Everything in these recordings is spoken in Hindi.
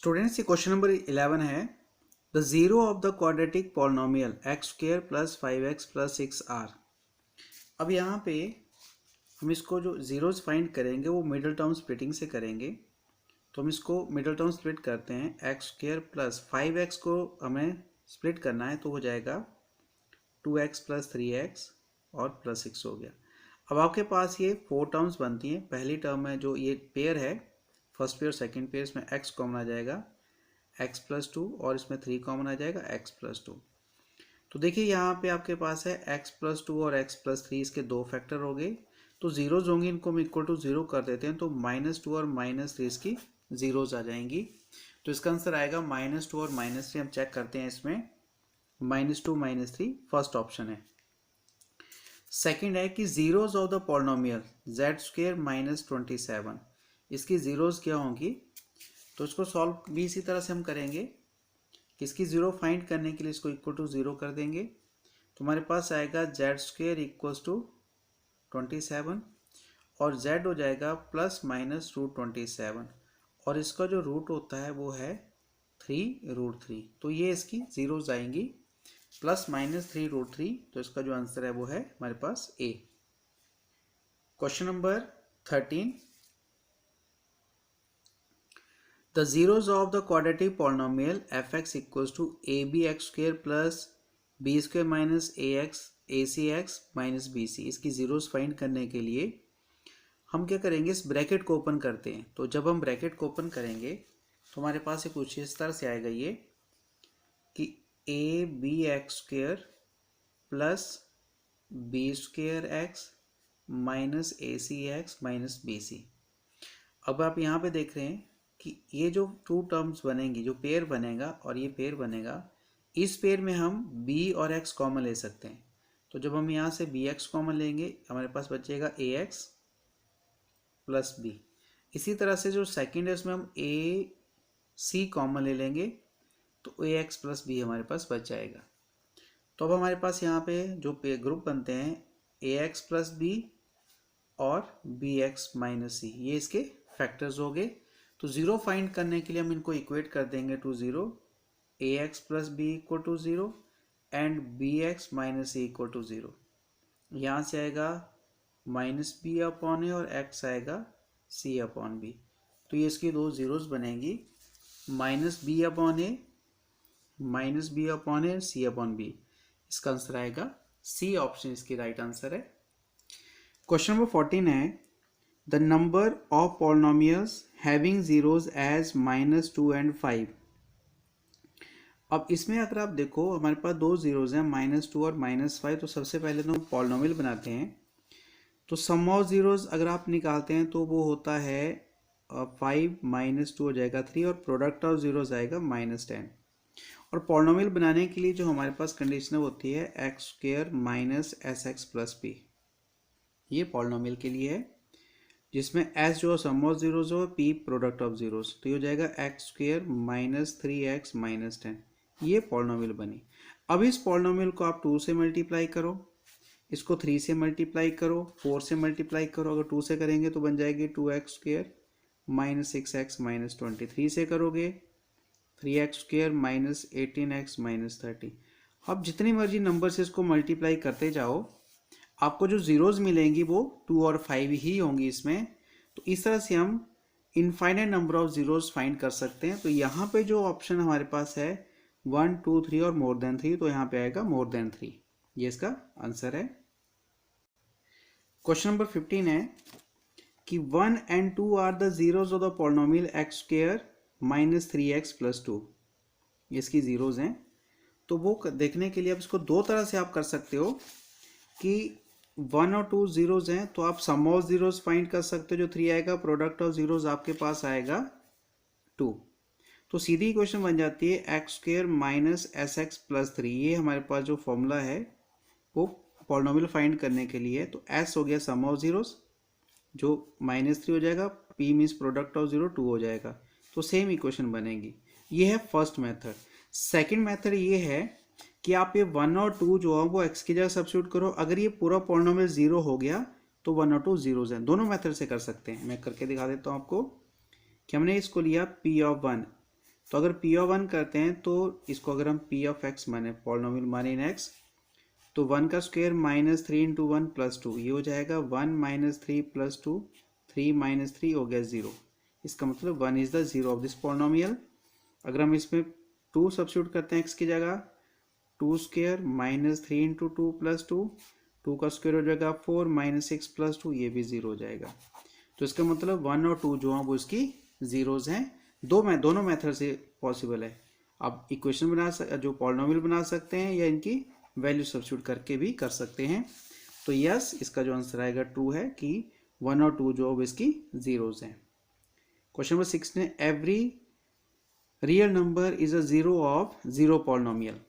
स्टूडेंट्स ये क्वेश्चन नंबर 11 है। The zero of the quadratic polynomial x square plus 5x plus 6r। अब यहाँ पे हम इसको जो जीरोज फाइंड करेंगे वो मिडल टर्म स्प्लिटिंग से करेंगे। तो हम इसको मिडल टर्म स्प्लिट करते हैं। एक्स स्क्वायर प्लस 5x को हमें स्प्लिट करना है तो हो जाएगा 2x प्लस 3x और प्लस 6 हो गया। अब आपके पास ये 4 टर्म्स बनती हैं। पहली टर्म में जो ये पेयर है, फर्स्ट पेयर सेकंड पेयर, इसमें x कॉमन आ जाएगा x प्लस 2 और इसमें 3 कॉमन आ जाएगा x प्लस 2। तो देखिए यहाँ पे आपके पास है x प्लस 2 और x प्लस 3, इसके दो फैक्टर हो गए। तो जीरोज होंगे, इनको हम इक्वल टू 0 कर देते हैं तो -2 और -3 इसकी जीरोज आ जाएंगी। तो इसका आंसर आएगा -2 और -3। हम चेक करते हैं, इसमें -2 -3 फर्स्ट ऑप्शन है। सेकंड है कि zeros of the polynomial z square -27, इसकी जीरोज क्या होंगी। तो इसको सॉल्व भी इसी तरह से हम करेंगे कि इसकी जीरो फाइंड करने के लिए इसको इक्वल टू 0 कर देंगे। तो हमारे पास आएगा z स्क्वायर इक्वल्स टू 27 और z हो जाएगा प्लस माइनस √27 और इसका जो रूट होता है वो है 3√3। तो ये इसकी जीरोज आएंगी प्लस माइनस 3√3। तो इसका जो आंसर है वो है हमारे पास ए। Question number 13, the zeros of the quadratic polynomial fx equals to abx square plus b square minus ax acx minus bc, इसकी जीरोज फाइंड करने के लिए हम क्या करेंगे, इस ब्रैकेट को ओपन करते हैं। तो जब हम ब्रैकेट को ओपन करेंगे तो हमारे पास ये कुछ इस तरह से आएगा ये कि abx square plus b square x minus acx minus bc। अब आप यहाँ पे देख रहे हैं कि ये जो टू टर्म्स बनेंगी, जो पेयर बनेगा और ये पेयर बनेगा, इस पेयर में हम b और x कॉमन ले सकते हैं। तो जब हम यहाँ से bx कॉमन लेंगे हमारे पास बचेगा ax प्लस b। इसी तरह से जो सेकंड है उसमें हम ac कॉमन ले लेंगे तो ax प्लस b हमारे पास बच जाएगा। तो अब हमारे पास यहाँ पे जो ग्रुप बनते हैं ax प्लस b और bx माइनस c, ये इसके फैक्टर्स हो गए। तो जीरो फाइंड करने के लिए हम इनको इक्वेट कर देंगे to 0, ax plus b equal to 0 and bx minus c equal to 0। यहाँ से आएगा माइनस बी अपॉन ए और x आएगा c अपॉन b। तो ये इसकी दो जीरोस बनेंगी, minus B upon A C upon B. इसका आंसर आएगा सी ऑप्शन, इसकी राइट आंसर है। क्वेश्चन नंबर 14 है, the number of polynomials having zeros as -2 and 5। अब इसमें अगर आप देखो हमारे पास दो जीरोज हैं, -2 और -5। तो सबसे पहले तो हम पॉलिनोमियल बनाते हैं। तो सम ऑफ जीरोज अगर आप निकालते हैं तो वो होता है 5 -2 हो जाएगा 3 और प्रोडक्ट ऑफ जीरोज आएगा -10। और पॉलिनोमियल बनाने के लिए जो हमारे पास कंडीशन होती है x square minus S x plus P, ये पॉलिनोमियल के लिए है, जिसमें एस जो सम ऑफ जीरोज हो, पी प्रोडक्ट ऑफ जीरोज। तो ये हो जाएगा x square minus 3x minus 10। ये पॉलिनोमियल बनी। अब इस पॉलिनोमियल को आप 2 से मल्टीप्लाई करो, इसको 3 से मल्टीप्लाई करो, 4 से मल्टीप्लाई करो। अगर 2 से करेंगे तो बन जाएगी 2x square minus 6x minus 20। 3 से करोगे 3x square minus 18x minus 30। अब जितनी मर्जी नंबर से इसको मल्टीप्लाई करते जाओ, आपको जो जीरोज मिलेंगी वो 2 और 5 ही होंगी इसमें। तो इस तरह से हम infinite number of zeros find कर सकते हैं। तो यहाँ पे जो ऑप्शन हमारे पास है 1 2 3 और मोर देन 3, तो यहाँ पे आएगा मोर देन 3, ये इसका आंसर है। क्वेश्चन नंबर 15 है कि 1 and 2 are the zeros of the polynomial x square minus 3x plus 2, ये इसकी जीरोज हैं। तो वो देखने के लिए अब इसको दो तरह से आप कर सकते हो कि 1 और 2 जीरोज हैं तो आप सम ऑफ जीरोज फाइंड कर सकते हो, जो 3 आएगा, प्रोडक्ट ऑफ जीरोज आपके पास आएगा 2। तो सीधी इक्वेशन बन जाती है x square minus S x plus 3। ये हमारे पास जो फॉर्मूला है वो पॉलिनोमियल फाइंड करने के लिए। तो एस हो गया सम ऑफ जीरोज जो -3 हो जाएगा, P means product of zero 2 हो जाएगा। तो सेम इक्वेशन बनेगी। ये है फर्स्ट मेथड। सेकंड मेथड ये है कि आप ये 1 और 2 जो है वो x की जगह सब्स्टिट्यूट करो। अगर ये पूरा पॉलिनोमियल 0 हो गया तो 1 और 2 जीरोज हैं। दोनों मेथड से कर सकते हैं। मैं करके दिखा देता हूँ आपको कि हमने इसको लिया p ऑफ 1 तो अगर पी ऑफ वन करते हैं तो इसको अगर हम पी ऑफ एक्स माने, पॉलिनोमियल माने इन एक्स, तो 1 का स्क्वायर माइनस 3 इंटू 1 प्लस 2, ये हो जाएगा 1 माइनस 3 प्लस 2, 3 माइनस 3 हो गया 0। इसका मतलब 1 is the zero of this polynomial. अगर हम इसमें 2 सब्स्टिट्यूट करते हैं एक्स की जगह, 2 स्क्वायर माइनस 3 इंटू 2 प्लस 2, 2 का स्क्वायर हो जाएगा 4 माइनस 6 प्लस 2, ये भी 0 हो जाएगा। तो इसका मतलब 1 और 2 जो हैं वो इसकी जीरोज हैं। दोनों मेथड से पॉसिबल है। आप इक्वेशन जो पॉलिनोमियल बना सकते हैं या इनकी वैल्यू सब्स्टिट्यूट करके भी कर सकते हैं। तो यस, इसका जो आंसर आएगा ट्रू है कि 1 और 2 जो इसकी जीरोज हैं। क्वेश्चन नंबर 6 ने every real number is a zero of zero polynomial.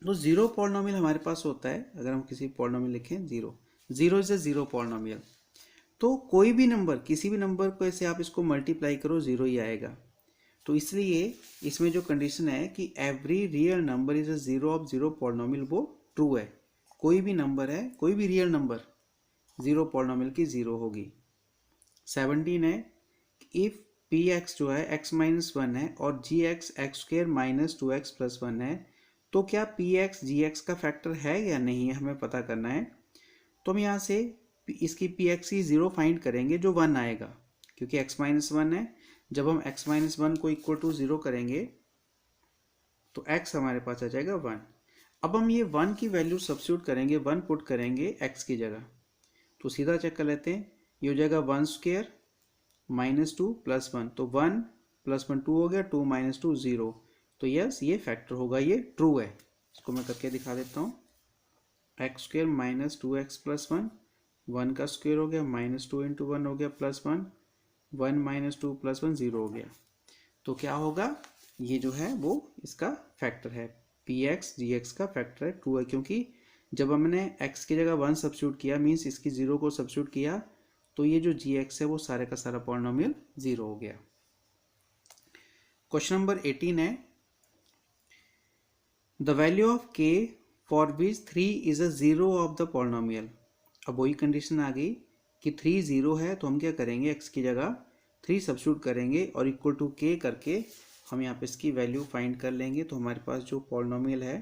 तो जीरो पॉलिनोमियल हमारे पास होता है, अगर हम किसी पॉलिनोमियल लिखें zero, zero is a zero polynomial. तो कोई भी नंबर, किसी भी नंबर को ऐसे आप इसको मल्टीप्लाई करो, जीरो ही आएगा। तो इसलिए इसमें जो कंडीशन है कि every real number is a zero of zero polynomial, वो ट्रू है। कोई भी नंबर है, कोई भी रियल नंबर जीरो पॉलिनोमियल की जीरो होगी। 17 है, इफ पी एक्स जो है एक्स माइनस वन है और g x x square minus 2x plus 1 है, तो क्या पी एक्स जी एक्स का फैक्टर है या नहीं है, हमें पता करना है। तो हम यहाँ से इसकी पी एक्स की जीरो फाइंड करेंगे जो 1 आएगा, क्योंकि x माइनस वन है। जब हम x माइनस वन को इक्वल टू जीरो करेंगे तो x हमारे पास आ जाएगा 1। अब हम ये 1 की वैल्यू सब्स्टिट्यूट करेंगे, 1 पुट करेंगे x की जगह, तो सीधा चेक कर लेते हैं। ये हो जाएगा 1 स्क्वायर माइनस 2 प्लस 1, तो 1 प्लस 1 2 हो गया, 2 माइनस 2 0। तो यस, ये फैक्टर होगा, ये ट्रू है। इसको मैं करके दिखा देता हूँ। X square minus 2x plus 1, 1 का स्क्वायर हो गया माइनस 2 इंटू 1 हो गया प्लस 1, 1 माइनस 2 प्लस 1 0 हो गया। तो क्या होगा, ये जो है वो इसका फैक्टर है, पी एक्स जी एक्स का फैक्टर है, ट्रू है। क्योंकि जब हमने x की जगह 1 सब्स्टिट्यूट किया, मीन्स इसकी जीरो को सब्स्टिट्यूट किया, तो ये जो जी एक्स है वो सारे का सारा पॉलिनोमियल जीरो हो गया। क्वेश्चन नंबर 18 है, the value of k for which 3 is a zero of the polynomial. अब वही कंडीशन आ गई कि 3 जीरो है, तो हम क्या करेंगे, x की जगह 3 सब्स्टिट्यूट करेंगे और इक्वल टू k करके हम यहाँ पे इसकी वैल्यू फाइंड कर लेंगे। तो हमारे पास जो पॉलिनोमियल है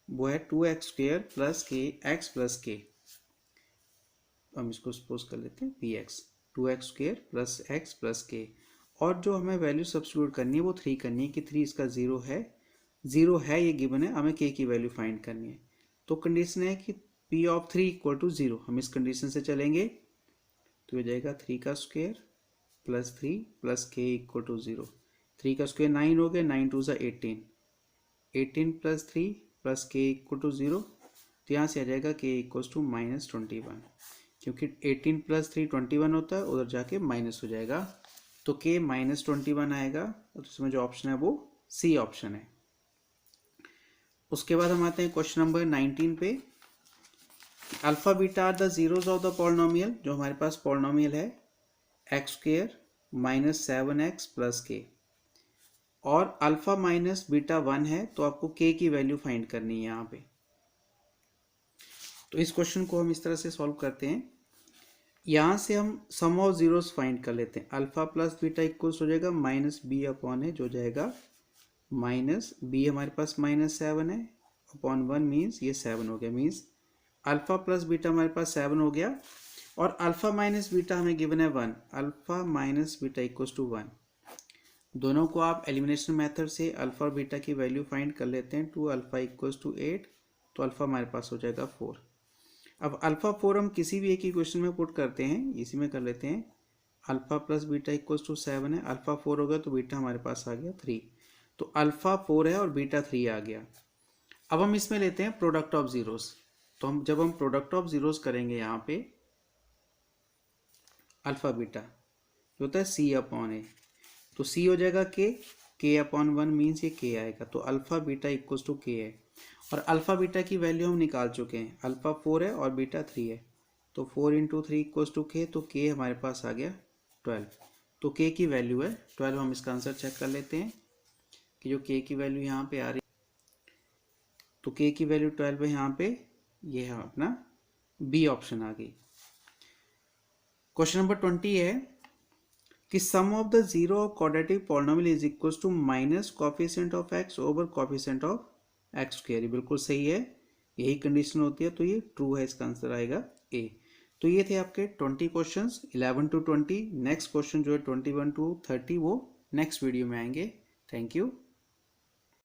वो है 2x स्क्वायर प्लस के एक्स प्लस के। हम इसको सपोज कर लेते हैं P x, 2x square plus x plus k. और जो हमें वैल्यू सब्स्टिट्यूट करनी है वो 3 करनी है कि 3 इसका जीरो है, ये गिवन है, हमें k की वैल्यू फाइंड करनी है। तो कंडीशन है कि p ऑफ 3 इक्वल टू 0, हम इस कंडीशन से चलेंगे। तो हो जाएगा 3 का स्क्वायर प्लस 3 प्लस के इक्वल टू 0। 3 का स्क्वायर 9 हो गया, 9 2 18, 18 प्लस 3 प्लस के इक्वल टू 0। तो यहाँ से आ जाएगा के इक्वल टू माइनस 21, क्योंकि 18 प्लस 3 21 होता है, उधर जाके माइनस हो जाएगा। तो के माइनस 21 आएगा। तो इसमें जो ऑप्शन है वो सी ऑप्शन है। उसके बाद हम आते हैं क्वेश्चन नंबर 19 पे। Alpha beta are the zeros of the polynomial. जो हमारे पास पॉलिनोमियल है x square minus 7x plus k, और अल्फा माइनस बीटा 1 है, तो आपको के की वैल्यू फाइंड करनी है यहाँ पे। तो इस क्वेश्चन को हम इस तरह से सॉल्व करते हैं। यहाँ से हम सम ऑफ जीरोस फाइंड कर लेते हैं। अल्फा प्लस बीटा इक्वल्स हो जाएगा माइनस बी अपॉन है, जो जाएगा माइनस बी, हमारे पास माइनस 7 है अपॉन 1, मीन्स ये 7 हो गया। मीन्स अल्फा प्लस बीटा हमारे पास 7 हो गया, और अल्फा माइनस बीटा हमें गिवन है 1। Alpha minus beta equals to 1। दोनों को आप एलिमिनेशन मेथड से अल्फा और बीटा की वैल्यू फाइंड कर लेते हैं। 2 अल्फा इक्वल्स टू 8, तो अल्फा हमारे पास हो जाएगा 4। अब अल्फा 4 हम किसी भी एक इक्वेशन में पुट करते हैं, इसी में कर लेते हैं। Alpha plus beta equals to 7 है, अल्फा 4 हो गया तो बीटा हमारे पास आ गया 3। तो अल्फा 4 है और बीटा 3 आ गया। अब हम इसमें लेते हैं प्रोडक्ट ऑफ जीरोस। तो जब हम प्रोडक्ट ऑफ जीरोस करेंगे यहाँ पे, अल्फा बीटा जो होता है सी अपॉन ए, तो सी हो जाएगा के अपॉन 1, मीन्स ये के आएगा। तो अल्फा बीटा इक्वल्स टू के है, और अल्फा बीटा की वैल्यू हम निकाल चुके हैं। अल्फा 4 है और बीटा 3 है, तो 4 इंटू 3 इक्वल्स टू के, तो के हमारे पास आ गया 12। तो के की वैल्यू है 12। हम इसका आंसर चेक कर लेते हैं कि जो के की वैल्यू यहाँ पे आ रही, तो के की वैल्यू 12 है यहाँ पे, ये है अपना बी ऑप्शन आ गई। क्वेश्चन नंबर 20 है, कि sum of the zero of quadratic polynomial is equal to minus coefficient of x over coefficient of x square. बिल्कुल सही है, यही कंडीशन होती है, तो ये ट्रू है, इसका आंसर आएगा ए। तो ये थे आपके 20 क्वेश्चंस 11 to 20। नेक्स्ट क्वेश्चन जो है 21 to 30 वो नेक्स्ट वीडियो में आएंगे। Thank you.